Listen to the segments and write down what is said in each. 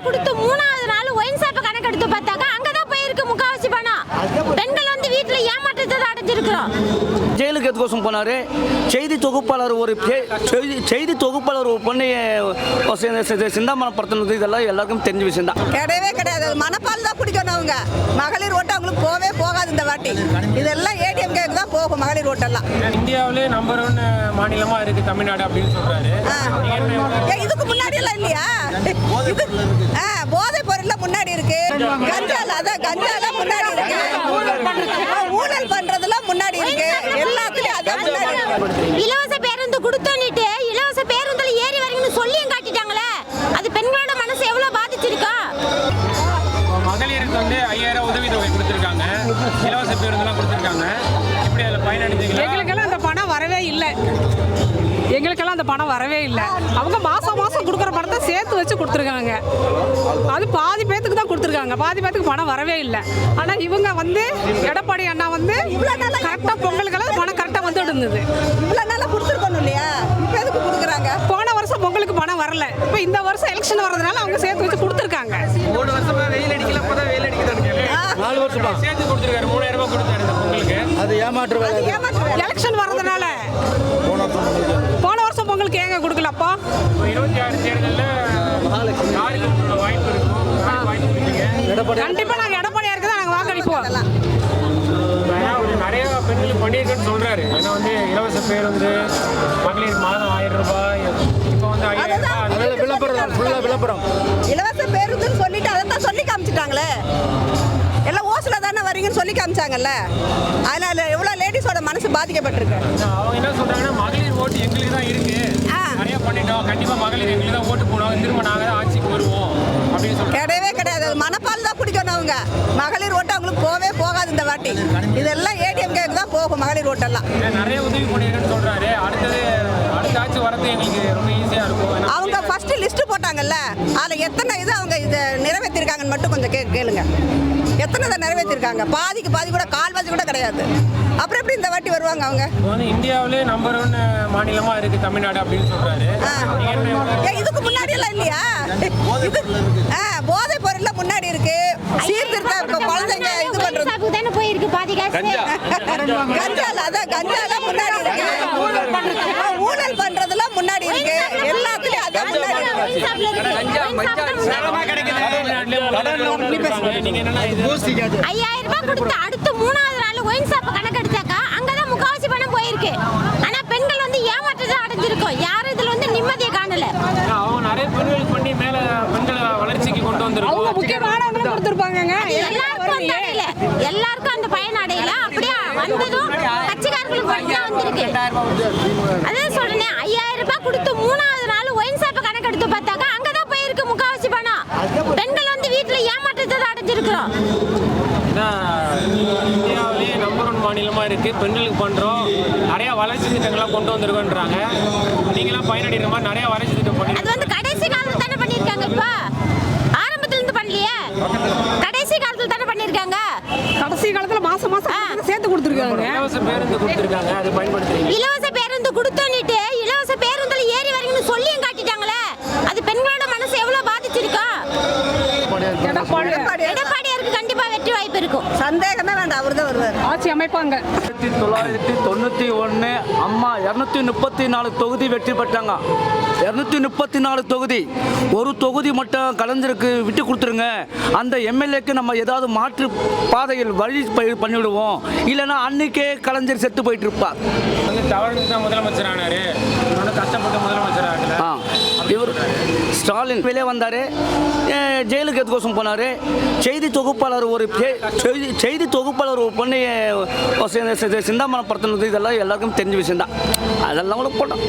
கொடுத்து 3வது நாள் ஒயின் ஷாப்பை கணக்கெடுத்து பார்த்தாக்கா அங்கதான் போயிருக்கு முக்காவாசி பணம். பெண்கள் வந்து வீட்டுல ஏமாற்றத்தை அடைஞ்சிருக்கிறோம். ஜெயிலுக்கு எதுக்கோசம் போனாரு. செய்தி தொகுப்பாளர் ஒரு பொண்ணை சிந்தாமணம் படுத்தினது இதெல்லாம் எல்லாருக்கும் தெரிஞ்ச விஷயம் தான். கிடையவே கிடையாது. மனப்பால் தான் குடிக்கணும் அவங்க. மகளிர் ஓட்டு அவங்களுக்கு போவே போகாது இந்த வாட்டி. இதெல்லாம் ஏடிஎம் கேக்கு தான் போகும் மகளிர் ஓட்டெல்லாம். இந்தியாவிலே நம்பர் 1 மாநிலமா இருக்கு தமிழ்நாடு அப்படின்னு சொல்றாரு. இதுக்கு முன்னாடி எல்லாம் இல்லையா? போதை பொருள்ல முன்னாடி இருக்கு. கஞ்சால முன்னாடி இருக்கு. ஊழல் பண்றதுல முன்னாடி இருக்கு. எல்லாத்துலயும் அதான் முன்னாடி இருக்கு. இலவச பேருந்து கொடுத்தோன்னிட்டு இலவச பேருந்துல ஏறி வரீங்கன்னு சொல்லியும் காட்டிட்டாங்களே. அது பெண்களோட மனசு எவ்வளவு பாதிச்சிருக்கா? மகளிருக்கு வந்து 5000 உதவித்தொகை கொடுத்துருக்காங்க. இலவச பேருந்துலாம் கொடுத்துருக்காங்க. இப்படி அதில் பயனடைஞ்சிங்களா? எங்களுக்கெல்லாம் அந்த பணம் வரவே இல்லை. அவங்க மாசம் கொடுக்குற பணத்தை சேர்த்து வச்சு கொடுத்துருக்காங்க. அது பாதி பேத்துக்கு தான் கொடுத்துருக்காங்க. பாதி பேத்துக்கு பணம் வரவே இல்லை. ஆனால் இவங்க வந்து எடப்பாடி அண்ணா வந்து கரெக்டாக பொங்கலுக்கெல்லாம் பணம் கரெக்டாக வந்து இருந்தது. இவ்வளோ நாளாக கொடுத்துருக்கணும் இல்லையா? இப்போ எதுக்கு கொடுக்குறாங்க? போன வருஷம் பொங்கலுக்கு பணம் வரல. இப்போ இந்த வருஷம் எலெக்ஷன் வர்றதுனால அவங்க சேர்த்து வச்சு கொடுத்துருக்காங்க. 3 வருஷமா வெயில் அடிக்கல, அப்பதான் வெயில் அடிக்கிறாங்க. 4 வருஷமா சேர்த்து கொடுத்துருக்காரு. 3000 ரூபாய் கொடுத்தாரு இந்த பொங்கலுக்கு. அது ஏமாற்று எலெக்ஷன் வர்றதுனால போன வருஷம் பொங்கலுக்கு ஏங்க கொடுக்கலப்பா? 26 தேர்தலில் வாய்ப்பு இருக்கும். கண்டிப்பா நாங்க எடப்பாடியாருக்கு தான் நாங்க வாக்களிப்போம். நிறைய பெண்களுக்கு பண்ணியிருக்கேன்னு சொல்றாரு. ஏன்னா வந்து இலவச பேருந்து, மகளிர் மாதம் 1000 ரூபாய், இப்போ வந்து 5000 விளம்பரம் இலவச பேருந்துன்னு சொல்லிட்டு அதை தான் சொல்லி காமிச்சிட்டாங்களே. எல்லாம் ஓசில தானே வரீங்கன்னு சொல்லி காமிச்சாங்கல்ல. அதனால எவ்வளவு லேடிஸோட மனசு பாதிக்கப்பட்டிருக்கு. அவங்க என்ன சொல்றாங்கன்னா மகளிர் ஓட்டு எங்களுக்கு தான் இருக்கு, நிறைய பண்ணிட்டோம், கண்டிப்பா மகளிர் எங்களுக்கு தான் ஓட்டு போடுவாங்க, திரும்ப நாங்க தான் ஆட்சிக்கு வருவோம் அப்படின்னு சொல்றாங்க. கிடையவே கிடையாது. மனப்பால் தான் குடிக்கணும் அவங்க. மகளிர் ஓட்டு அவங்களுக்கு போவே போகாது இந்த வாட்டி. இதெல்லாம் ஏடிஎம் கேக்கு தான் போகும் மகளிர் ஓட்டெல்லாம். நிறைய உதவி பண்ணிருக்கேன்னு சொல்றாரு. அடுத்த ஆட்சி வரது எங்களுக்கு ரொம்ப ஈஸியா இருக்கும். அவங்க ஃபர்ஸ்ட் லிஸ்ட் போட்டாங்கல்ல, அதுல எத்தனை இது அவங்க இதை நிறைவேற்றிருக்காங்கன்னு மட்டும் கொஞ்சம் கேளுங்க. எத்தனை இதை நிறைவேற்றிருக்காங்க? பாதிக்கு பாதி கூட, கால்வாசி கூட கிடையாது. அப்புறம் எப்படி இந்த வாட்டி வருவாங்க அவங்க? வந்து இந்தியாவிலே நம்பர் 1 மாநிலமா இருக்கு தமிழ்நாடு அப்படின்னு சொல்றாரு. இதுக்கு முன்னாடி எல்லாம் இல்லையா? போதை பொருள்ல முன்னாடி இருக்கு. சீர்திருத்த குழந்தைங்க இது பண்றது தானே போயிருக்கு பாதி காசு. கஞ்சால முன்னாடி இருக்கு. ஊழல் பண்றதுல முன்னாடி இருக்கு. எல்லாத்துலயும் அதான் முன்னாடி இருக்கு. 5000 ரூபாய் கொடுத்து அடுத்து 3வது நாள் ஒயின் ஷாப்பை கணக்கெடுத்தாக்கா அங்கதான் முக்காவாசி பணம் போயிருக்கு. ஆனா பெண்கள் வந்து ஏமாற்றத்தை அடைஞ்சிருக்கோம். யாரும் இதுல வந்து நிம்மதியை காணல. அவங்க நிறைய பெண்களுக்கு பண்ணி மேல பெண்களை வளர்ச்சிக்கு கொண்டு வந்திருக்கோம். முக்கியமானவங்க கொடுத்துருப்பாங்க. எல்லாருக்கும் அந்த பயன் அடையல. அப்படியே வந்ததும் கட்சிக்காரர்களுக்கு மட்டும் வந்திருக்கு. அதான் சொல்றேன், 5000 ரூபாய் கொடுத்து 3வது நாள் ஒயின் ஷாப்பை கணக்கெடுத்து பார்த்தாக்கா அங்கதான் போயிருக்கு முக்காவாசி பணம். பெண்கள் வந்து வீட்டுல ஏமாற்றத்தை அடைஞ்சிருக்கிறோம். இந்தியாவிலேயே நம்பர் 1 மாநிலமா இருக்கு. பெண்களுக்கு பண்றோம், நிறைய வளர்ச்சி திட்டங்கள்லாம் கொண்டு வந்திருக்கோன்றாங்க. நீங்களாம் பயனடைகிற மாதிரி நிறைய வளர்ச்சி திட்டம் பண்ணி அது வந்து கடைசி காலத்துல தானே பண்ணிருக்காங்க. இப்ப ஆரம்பத்துல இருந்து பண்ணலையே, கடைசி காலத்துல தானே பண்ணிருக்காங்க. கடைசி காலத்துல மாசம் சேர்த்து கொடுத்துருக்காங்க. இலவச பேருந்து கொடுத்துருக்காங்க. அதை பயன்படுத்துறீங்க. இலவச பேருந்து கொடுத்தோன்னிட்டு இலவச பேருந்துல ஏறி வரீங்கன்னு சொல்லியும் காட்டிட்டாங்களே. அது பெண்களோட மனசு எவ்வளவு பாதிச்சிருக்கா? எடப்பாடியாருக்கு கண்டிப்பா வெற்றி வாய்ப்பு இருக்கும். சந்தேகமே வேண்டாம், அவர் தான் வருவார். ஆட்சி அமைப்பாங்க. 1991 அம்மா 234 தொகுதி வெற்றி பெற்றாங்க. 234 தொகுதி. ஒரு தொகுதி மட்டும் கலைஞருக்கு விட்டு கொடுத்துருங்க. அந்த எம்எல்ஏக்கு நம்ம ஏதாவது மாற்று பாதையில் வழி பண்ணிவிடுவோம். இல்லைன்னா அன்னைக்கே கலைஞர் செத்து போயிட்டு இருப்பார். தவறு தான் முதலமைச்சர் ஆனாரு. கஷ்டப்பட்ட முதலமைச்சர் ஆகல. இவர் ஸ்டாலின் வெளியே வந்தார். ஜெயிலுக்கு எதுக்கோசம் போனார். செய்தி தொகுப்பாளர் ஒரு பொண்ணை சிந்தாமணம் படுத்தினது இதெல்லாம் எல்லாருக்கும் தெரிஞ்ச விஷயம் தான். அதெல்லாம் கூட போட்டோம்.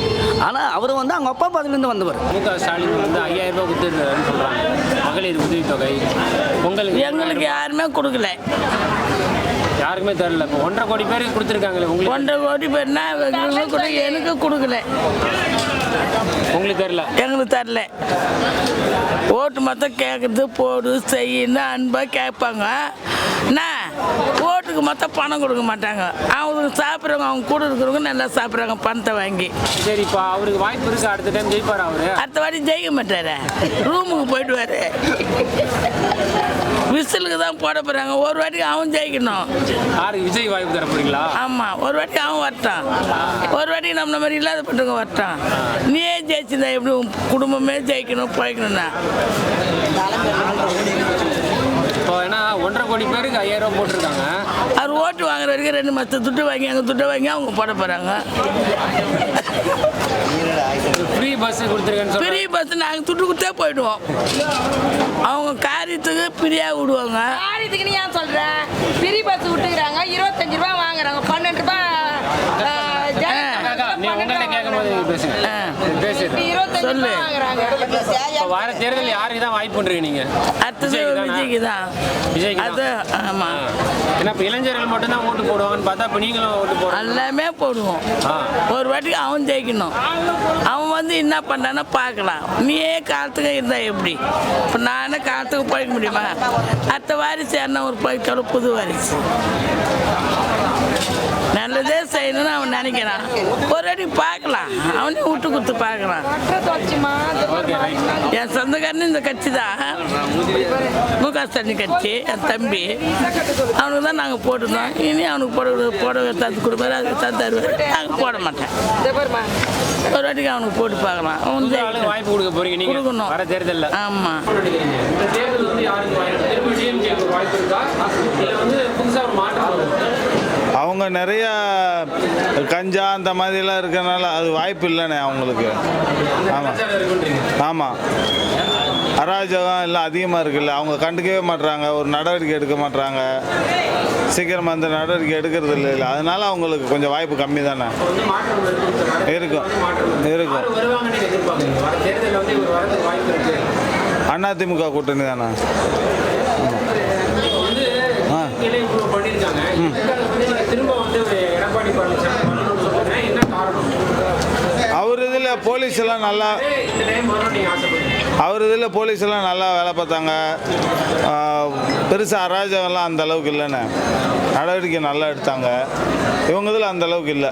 ஆனால் அவர் வந்து அவங்க அப்பா பதிலேருந்து வந்தவர். முக ஸ்டாலின் வந்து 5000 ரூபாய் கொடுத்துருந்தாருன்னு சொல்கிறாங்க. மகளிர் உதவித்தொகை பொங்கலுக்கு எங்களுக்கு யாருமே கொடுக்கல. யாருக்குமே தரல. இப்போ 1.5 கோடி பேருக்கு கொடுத்துருக்காங்களே. உங்களுக்கு 1.5 கோடி பேர்னா எனக்கு கொடுக்கல. உங்களுக்கு தரல? எங்களுக்கு தரல. ஓட்டு மொத்தம் கேட்குறது போடு செய்யணும் அன்பாக கேட்பாங்க. என்ன ஓட்டுக்கு மொத்தம் பணம் கொடுக்க மாட்டாங்க. அவங்க சாப்பிட்றவங்க அவங்க கூட இருக்கிறவங்க நல்லா சாப்பிட்றாங்க பணத்தை வாங்கி. சரி, இப்போ அவருக்கு வாய்ப்பு இருக்கு, அடுத்த டைம் ஜெயிப்பார் அவரு? அடுத்த வாட்டி ஜெயிக்க மாட்டாரு, ரூமுக்கு போயிடுவாரு. விசிலுக்கு தான் போட போகிறாங்க. ஒரு வாட்டி அவன் ஜெயிக்கணும். யாருக்கு விஜய் வாய்ப்பு தர போறீங்களா? ஆமாம், ஒரு வாட்டி அவன் வரட்டான், ஒரு வாட்டி நம்மள மாதிரி இல்லாத பட்டவங்க வரட்டான். நீயே ஜெயிச்சுதான் எப்படி உன் குடும்பமே ஜெயிக்கணும் போய்க்கணும்னா. இப்போ ஏன்னா 1.5 கோடி பேருக்கு 5000 ரூபா போட்டிருக்காங்க. அவர் ஓட்டு வாங்குற வரைக்கும் 2 மாதத்து துட்டு வாங்கி அங்கே துட்டை வாங்கி அவங்க போட போகிறாங்க. ஃப்ரீ பஸ் கொடுத்துருக்கேன்னு ஃப்ரீ பஸ் நாங்கள் துட்டு கொடுத்தே போயிடுவோம். அவங்க காரியத்துக்கு ஃப்ரீயாக விடுவாங்க. காரியத்துக்கு நீ ஏன் சொல்ற? ஃப்ரீ பஸ் விட்டுக்கிறாங்க, 25 ரூபா வாங்குறாங்க, 12 ரூபா. சொல்லு. வர தேர்தல் யாருக்கு தான் வாய்ப்பு பண்றீங்க நீங்க? அடுத்தது விஜய்க்கு தான். விஜய்க்கு அது ஆமா. ஏன்னா இப்போ இளைஞர்கள் மட்டும் தான் ஓட்டு போடுவாங்கன்னு பார்த்தா இப்போ நீங்களும் ஓட்டு போடுவோம். எல்லாமே போடுவோம். ஒரு வாட்டிக்கு அவன் ஜெயிக்கணும். அவன் வந்து என்ன பண்ணான்னா பார்க்கலாம். நீயே காலத்துக்கு இருந்தா எப்படி? இப்போ நானே காலத்துக்கு போய்க்க முடியுமா? அடுத்த வாரிசு என்ன ஒரு போய்க்கால புது வாரிசு நல்லதே செய்யணும்னு அவன் நினைக்கிறான். ஒரு வாட்டி பார்க்கலாம், அவனே விட்டு கொடுத்து பார்க்கலாம். என் சொந்தக்காரனு இந்த கட்சி தான், முக ஸ்டாலின் கட்சி. என் தம்பி அவனுக்கு தான் நாங்கள் போட்டுருந்தோம். இனி அவனுக்கு போட தந்து கொடுப்பாரு, அதுக்கு தந்துருவாரு. நாங்கள் போட மாட்டேன். ஒரு வாட்டிக்கு அவனுக்கு போட்டு பார்க்கலாம். அவன் வாய்ப்பு கொடுக்க போறீங்க நீங்க கொடுக்கணும் வர தேர்தலில். ஆமாம். இந்த தேர்தல் வந்து யாருக்கு வாய்ப்பு இருக்கா? இல்லை வந்து புதுசாக மாற்றம் அவங்க நிறையா கஞ்சா அந்த மாதிரிலாம் இருக்கிறனால அது வாய்ப்பு இல்லைண்ணே அவங்களுக்கு. ஆமாம் ஆமாம், அராஜகம் எல்லாம் அதிகமாக இருக்குல்ல, அவங்க கண்டுக்கவே மாட்டுறாங்க, ஒரு நடவடிக்கை எடுக்க மாட்டுறாங்க, சீக்கிரமாக அந்த நடவடிக்கை எடுக்கிறது இல்லை. அதனால அவங்களுக்கு கொஞ்சம் வாய்ப்பு கம்மி தானே இருக்கும். அதிமுக கூட்டணி தானே. அவர் இதில் போலீஸ் எல்லாம் நல்லா வேலை பார்த்தாங்க. பெருசாக அராஜகம்லாம் அந்த அளவுக்கு இல்லைண்ணே. நடவடிக்கை நல்லா எடுத்தாங்க. இவங்க இதில் அந்த அளவுக்கு இல்லை.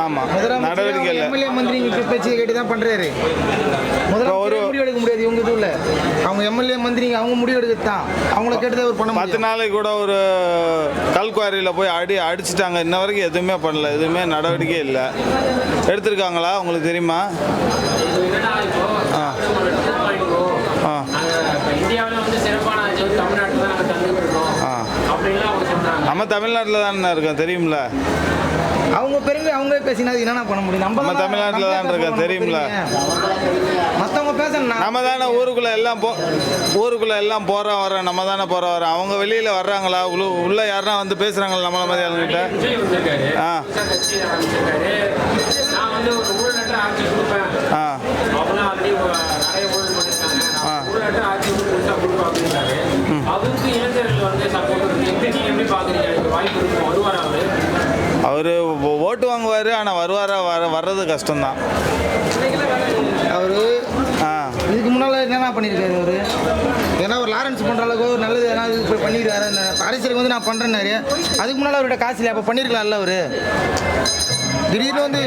ஆமாம், நடவடிக்கை இல்லை. எம்எல்ஏ மந்திரி பேச்சு கேட்டு தான் பண்ணுறாரு. முதல்ல முடிவு எடுக்க முடியாது இவங்க இதுல. அவங்க எம்எல்ஏ மந்திரி அவங்க முடிவு எடுக்கிறது தான், அவங்கள கேட்டு ஒரு பண்ண 10 நாளைக்கு கூட ஒரு கல்குவாரியில் போய் அடிச்சிட்டாங்க. இன்ன வரைக்கும் எதுவுமே பண்ணல, எதுவுமே நடவடிக்கை இல்லை. எடுத்திருக்காங்களா உங்களுக்கு தெரியுமா? நம்ம தமிழ்நாட்டில் தானே இருக்கோம், தெரியும்ல. அவங்க பெருமை அவங்களே பேசினா என்னென்ன பண்ண முடியும்? நம்ம தமிழ்நாட்டில் தான் இருக்கோம், தெரியும்ல. மற்றவங்க பேசணும், நம்ம தானே ஊருக்குள்ளே எல்லாம் போகிறோம் வரோம். நம்ம தானே போகிறோம் வரோம். அவங்க வெளியில் வர்றாங்களா? உள்ள யாருன்னா வந்து பேசுகிறாங்களா நம்மள மாதிரி ஆளுங்கிட்ட? அவர் ஓட்டு வாங்குவார், ஆனால் வர்றது கஷ்டம்தான். அவர் இதுக்கு முன்னால் என்னென்ன பண்ணியிருக்காரு அவர்? ஏன்னா ஒரு லாரன்ஸ் பண்ணுற அளவுக்கு ஒரு நல்லது ஏன்னா இப்போ பண்ணியிருக்காரு. அந்த அரசியலுக்கு வந்து நான் பண்ணுறேன்னாரு. அதுக்கு முன்னால் அவர்கிட்ட காசு இல்லை, அப்போ பண்ணியிருக்கலாம்ல அவர். திடீர்னு வந்து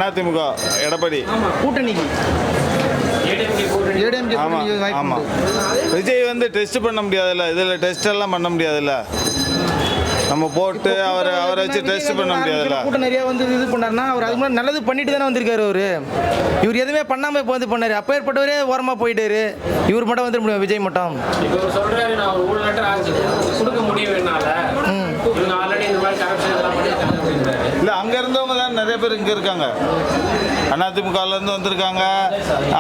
அதிமுக எடப்பாடி கூட்டணிக்கு ஆமாம். விஜய் வந்து டெஸ்ட் பண்ண முடியாதுல்ல, இதில் டெஸ்ட் எல்லாம் பண்ண முடியாதுல்ல. நம்ம போட்டு அவரை வச்சு டெஸ்ட் பண்ண முடியாதுல்ல. கூட்டம் நிறைய வந்து இது பண்ணாருன்னா அவர் அதுக்கு முன்னாடி நல்லது பண்ணிட்டு தானே வந்திருக்காரு அவரு. இவர் எதுவுமே பண்ணாமல் இப்போ வந்து பண்ணாரு. அப்போ ஏற்பட்டவரே ஓரமாக போயிட்டாரு. இவர் மட்டும் வந்துட முடியும், விஜய் மட்டும். இல்லை, அங்கே இருந்தவங்க தான் நிறைய பேர் இங்கே இருக்காங்க. அதிமுகலேருந்து வந்திருக்காங்க.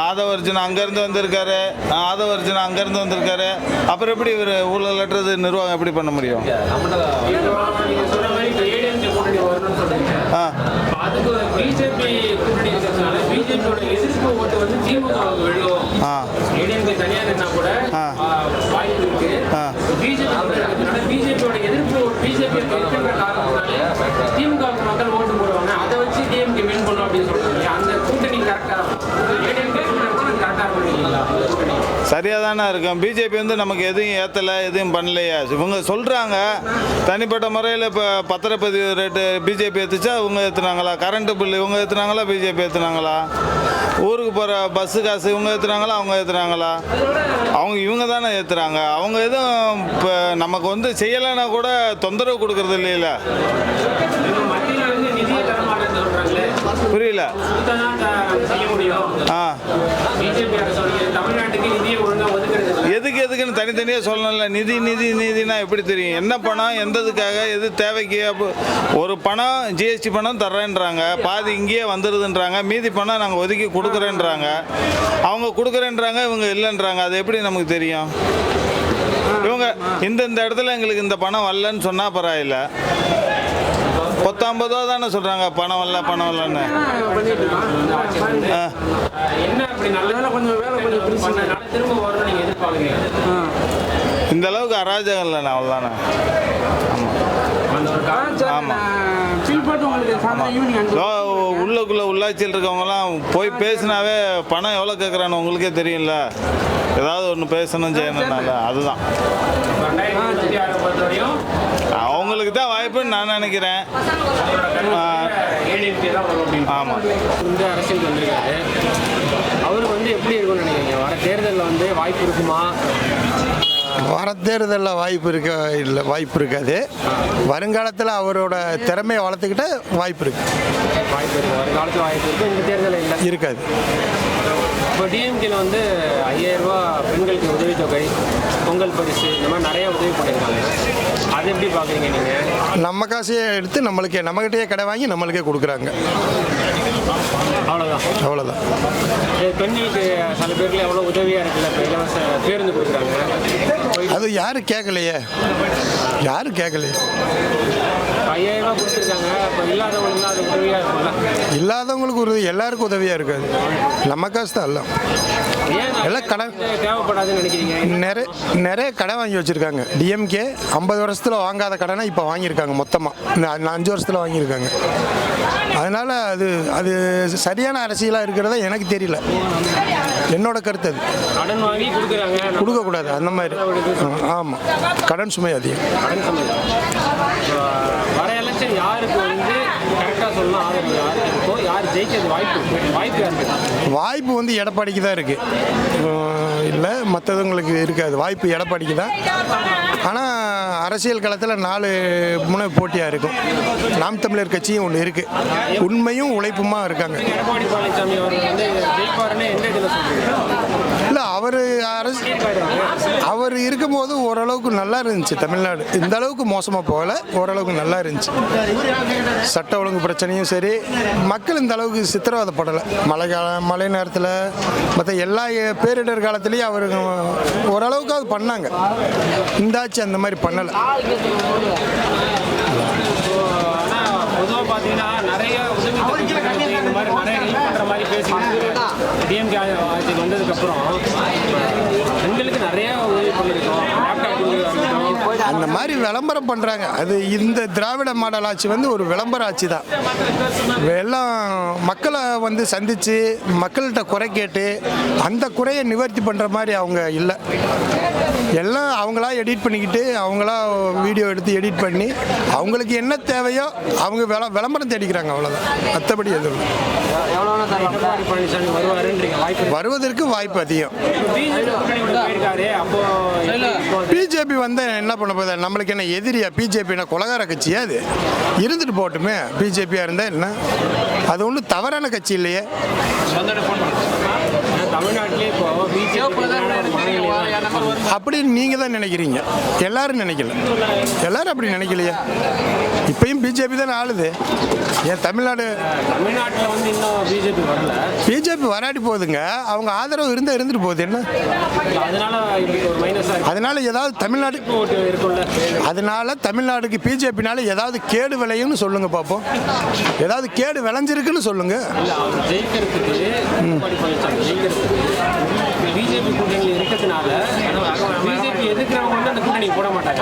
ஆதவர்ஜுன் அங்கேருந்து வந்திருக்காரு. ஆதவர்ஜுன் அங்கேருந்து வந்திருக்காரு. அப்புறம் எப்படி இவர் ஊழல் லட்டுறது நிர்வாகம் எப்படி பண்ண முடியும்? மக்கள் ஓட்டு போடுவாங்க, அதை வச்சு டிஎம்கே வின் பண்ணும் அப்படின்னு சொல்றாங்க. அந்த கூட்டணி கரெக்டாக கரெக்டாக சரியாக தானே இருக்கும். பிஜேபி வந்து நமக்கு எதுவும் ஏற்றலை, எதுவும் பண்ணலையா. இவங்க சொல்கிறாங்க தனிப்பட்ட முறையில். இப்போ பத்திரப்பதிவு ரேட்டு பிஜேபி ஏற்றுச்சா இவங்க ஏற்றுனாங்களா? கரண்ட்டு பில் இவங்க ஏற்றுனாங்களா பிஜேபி ஏற்றுனாங்களா? ஊருக்கு போகிற பஸ்ஸு காசு இவங்க ஏற்றுனாங்களா அவங்க ஏற்றுனாங்களா? இவங்க தானே ஏற்றுறாங்க. அவங்க எதுவும் இப்போ நமக்கு வந்து செய்யலைன்னா கூட தொந்தரவு கொடுக்கறது இல்லைல்ல. புரியல. எதுக்குன்னு தனித்தனியாக சொல்லணும்ல. நிதினா எப்படி தெரியும்? என்ன பணம் எந்ததுக்காக எது தேவைக்கு? ஒரு பணம் ஜிஎஸ்டி பணம் தர்றேன்றாங்க, பாதி இங்கேயே வந்துடுதுன்றாங்க, மீதி பணம் நாங்கள் ஒதுக்கி கொடுக்குறேன்றாங்க. அவங்க கொடுக்குறேன்றாங்க, இவங்க இல்லைன்றாங்க. அது எப்படி நமக்கு தெரியும்? இவங்க இந்த இடத்துல எங்களுக்கு இந்த பணம் வரலன்னு சொன்னால் பரவாயில்ல. 50 ரூபா தானே சொல்கிறாங்க பணம் வரலன்னு. இந்த அளவுக்கு அராஜகம் இல்லைண்ணா, அவ்வளோதானே. உள்ளுக்குள்ளே உள்ளாட்சியில் இருக்கவங்கலாம் போய் பேசினாவே பணம் எவ்வளோ கேட்குறான்னு உங்களுக்கே தெரியும்ல. ஏதாவது ஒன்று பேசணும் செய்யணும்னால அதுதான் அவங்களுக்கு தான் வாய்ப்புன்னு நான் நினைக்கிறேன். ஆமாம். இந்த அரசியல் வந்திருக்காரு, அவருக்கு வந்து எப்படி இருக்கும்னு நினைக்கிறீங்க? வர தேர்தலில் வந்து வாய்ப்பு இருக்குமா? வர தேர்தலில் வாய்ப்பு இருக்காது. வருங்காலத்தில் அவரோட திறமையை வளர்த்துக்கிட்ட வாய்ப்பு இருக்கு. வருங்காலத்தில் வாய்ப்பு இருக்குது. இந்த தேர்தலில் இல்லை, இருக்காது. இப்போ டிஎம்கேல வந்து 5000 ரூபா பெண்களுக்கு உதவித்தொகை, பொங்கல் பரிசு, இந்த மாதிரி நிறைய உதவி பண்ணியிருக்காங்க. அது எப்படி பார்க்குறீங்க நீங்கள்? நம்ம காசையே எடுத்து நம்மகிட்டயே கடை வாங்கி நம்மளுக்கே கொடுக்குறாங்க. அவ்வளோதான். பெண்களுக்கு சில பேருக்கு எவ்வளோ உதவியாக இருக்குல்ல, இப்போ இலவச பேருந்து கொடுக்குறாங்க. அது யாரும் கேட்கலையே. 5000 ரூபா கொடுத்துருக்காங்க. இப்போ இல்லாதவங்களுக்கு அது உதவியாக இருக்கும்ல. இல்லாதவங்களுக்கு எல்லாருக்கும் உதவியாக இருக்காது. நம்ம காசு தான் எல்லாம். எல்லாம் கடன் தேவைப்படாதுன்னு நினைக்கிறீங்க? நிறைய கடன் வாங்கி வச்சுருக்காங்க. டிஎம்கே 50 வருஷத்தில் வாங்காத கடனை இப்போ வாங்கியிருக்காங்க. மொத்தமாக இந்த 5 வருஷத்தில் வாங்கியிருக்காங்க. அதனால் அது சரியான அரசியலாக இருக்கிறதா எனக்கு தெரியல. என்னோட கருத்து அது. கடன் வாங்கி கொடுக்கக்கூடாது அந்த மாதிரி. ஆமாம், கடன் சுமை அதிகம். வர எலெக்ஷன் யாருக்கு வந்து கரெக்டாக சொல்லணும், ஆதரவு யாருக்கு இருக்கோ, யார் ஜெயிக்கிறது வாய்ப்பு வாய்ப்பு வந்து எடப்பாடிக்கு தான் இருக்குது. இல்லை மற்றவங்களுக்கு இருக்காது. வாய்ப்பு எடப்பாடிக்கு தான். ஆனால் அரசியல் களத்தில் 4 முனை போட்டியாக இருக்கும். நாம் தமிழர் கட்சியும் ஒன்று இருக்குது. உண்மையும் உழைப்புமா இருக்காங்க. எடப்பாடி பழனிசாமி அவர் வந்து ஜெயிப்பாருன்னு எந்த இதில் சொல்றீங்க? இல்லை அவர் இருக்கும்போது ஓரளவுக்கு நல்லா இருந்துச்சு தமிழ்நாடு. இந்த அளவுக்கு மோசமாக போகல, ஓரளவுக்கு நல்லா இருந்துச்சு. சட்ட ஒழுங்கு பிரச்சனையும் சரி, மக்கள் இந்த அளவுக்கு சித்திரவதைப்படலை. மழை நேரத்தில் மற்ற எல்லா பேரிடர் காலத்துலேயும் அவர் ஓரளவுக்கு அது பண்ணாங்க. இந்த ஆட்சி அந்த மாதிரி பண்ணலை. பொதுவாக பார்த்தீங்கன்னா நிறைய இந்த மாதிரி நிறைய ஹெல்ப் பண்ணுற மாதிரி பேசிக்கிட்டு டிஎம்கே ஆட்சிக்கு வந்ததுக்கப்புறம் பெண்களுக்கு நிறைய உதவி பண்ணியிருக்கோம். அந்த மாதிரி விளம்பரம் பண்ணுறாங்க. அது இந்த திராவிட மாடல் ஆட்சி வந்து ஒரு விளம்பர ஆட்சி தான். எல்லாம் மக்களை வந்து சந்தித்து மக்கள்கிட்ட குறை கேட்டு அந்த குறையை நிவர்த்தி பண்ணுற மாதிரி அவங்க இல்லை. எல்லாம் அவங்களா எடிட் பண்ணிக்கிட்டு அவங்களா வீடியோ எடுத்து எடிட் பண்ணி அவங்களுக்கு என்ன தேவையோ அவங்க விளம்பரம் தேடிக்கிறாங்க. அவ்வளோதான். மற்றபடி எதுவும் வருவதற்கு வாய்ப்பு அதிகம். பிஜேபி வந்து என்ன பண்ண போகுது? நம்மளுக்கு என்ன எதிரியா? பிஜேபி என்ன கொலகார கட்சியா? அது இருந்துட்டு போட்டுமே. பிஜேபியா இருந்தால் என்ன, அது ஒன்றும் தவறான கட்சி இல்லையே. அப்படின்னு நீங்கள் தான் நினைக்கிறீங்க. எல்லாரும் நினைக்கல. எல்லாரும் அப்படி நினைக்கலையா? இப்பயும் பிஜேபி தான் ஆளுது. ஏன் தமிழ்நாட்டில் வந்து இன்னும் பிஜேபி வராடி போகுதுங்க. அவங்க ஆதரவு இருந்தால் இருந்துட்டு போகுது. என்ன அதனால ஏதாவது தமிழ்நாடுக்கு பிஜேபினால ஏதாவது கேடு விளையும்னு சொல்லுங்க பார்ப்போம். ஏதாவது கேடு விளைஞ்சிருக்குன்னு சொல்லுங்க. பிஜேபி கூட்டணி இருக்கிறதுனால பிஜேபி எதிர்க்கிறவங்க வந்து அந்த கூட்டணி போட மாட்டாங்க.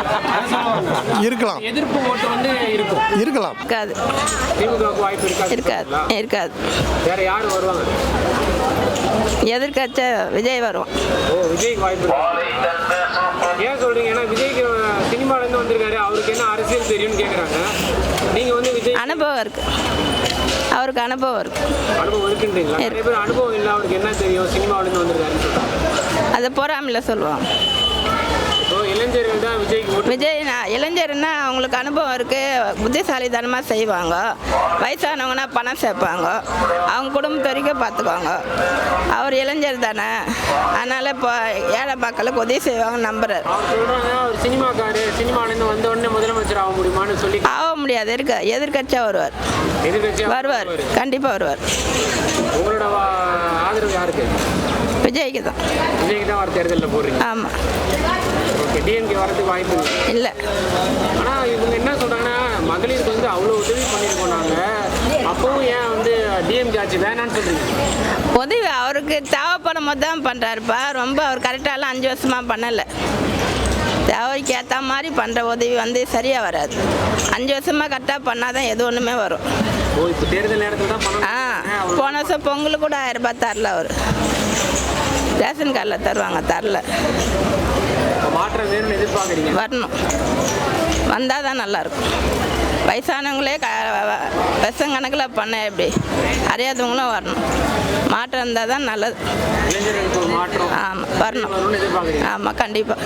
இருக்கலாம். எதிர்ப்பு ஓட்டு வந்து இருக்கலாம். இருக்காது. திமுகவுக்கு வாய்ப்பு இருக்காது. இருக்காது. வேற யார் வருவாங்க? எதிர்கட்சி விஜய் வரும். ஓ, விஜய்க்கு வாய்ப்பு இருக்கு. ஏன் சொல்றீங்க? ஏன்னா விஜய்க்கு சினிமாலேருந்து வந்திருக்காரு, அவருக்கு என்ன அரசியல் தெரியும்னு கேட்குறாங்க. நீங்கள் வந்து விஜய் அனுபவம் இருக்குது, அவருக்கு அனுபவம் இருக்குது. அனுபவம் இருக்குன்றீங்களா? நிறைய பேர் அனுபவம் இல்லை, அவருக்கு என்ன தெரியும், சினிமாவிலேருந்து வந்திருக்காருன்னு சொல்கிறாங்க. அதை பொறாமையில் சொல்லுவாங்க. ஸோ இளைஞர்கள் தான் விஜய்க்கு ஓட்டு. விஜய் இளைஞர்னா அவங்களுக்கு அனுபவம் இருக்குது, புத்திசாலித்தனமாக செய்வாங்க. வயசானவங்கன்னா பணம் சேர்ப்பாங்க, அவங்க குடும்பத்து வரைக்கும் பார்த்துக்குவாங்க. அவர் இளைஞர் தானே, அதனால் இப்போ ஏழை மக்களுக்கு உதவி செய்வாங்க நம்புறாரு. அவர் சொல்கிறாங்க, அவர் சினிமாலேருந்து வந்த உடனே முதலமைச்சர் ஆக முடியுமான்னு சொல்லி. ஆக முடியாது, எதிர்கட்சியாக வருவார். வருவார், கண்டிப்பாக வருவார். உங்களோட ஆதரவு யாருக்கு? விஜய்க்கு தான். விஜய்க்கு தான் வர தேர்தலில் போடுறீங்க? ஆமாம். ஓகே, டிஎம்கே வரதுக்கு வாய்ப்பு இல்லை. ஆனால் இவங்க என்ன சொல்கிறாங்கன்னா, மகளிருக்கு வந்து அவ்வளோ உதவி பண்ணியிருக்கோம் நாங்கள், அப்பவும் ஏன் வந்து டிஎம்கே ஆட்சி வேணான்னு சொல்கிறீங்க? உதவி அவருக்கு தேவைப்படும் போது தான் பண்ணுறாருப்பா. ரொம்ப அவர் கரெக்டாலாம் 5 வருஷமாக பண்ணலை. தேவைக்கு ஏற்ற மாதிரி பண்ணுற உதவி வந்து சரியாக வராது. 5 வருஷமாக கரெக்டாக பண்ணால் தான் எது ஒன்றுமே வரும். ஓ, இப்போ தேர்தல் நேரத்தில் தான் பண்ணணும். போன வருஷம் பொங்கலுக்கு கூட 1000 ரூபாய் தரல அவர். ரேஷன் கார்டில் தருவாங்க, தரல. மாற்றம் வேணும்னு எதிர்பார்க்குறீங்க? வரணும், வந்தால் தான் நல்லாயிருக்கும். வயசானவங்களே வருஷம் கணக்கில் பண்ண எப்படி, அறியாதவங்களும் வரணும். மாற்றம் இருந்தால் தான் நல்லது. இளைஞர்களுக்கு ஒரு மாற்றம் ஆமாம், வரணும். வரணும்னு எதிர்பார்க்குறீங்க? ஆமாம், கண்டிப்பாக.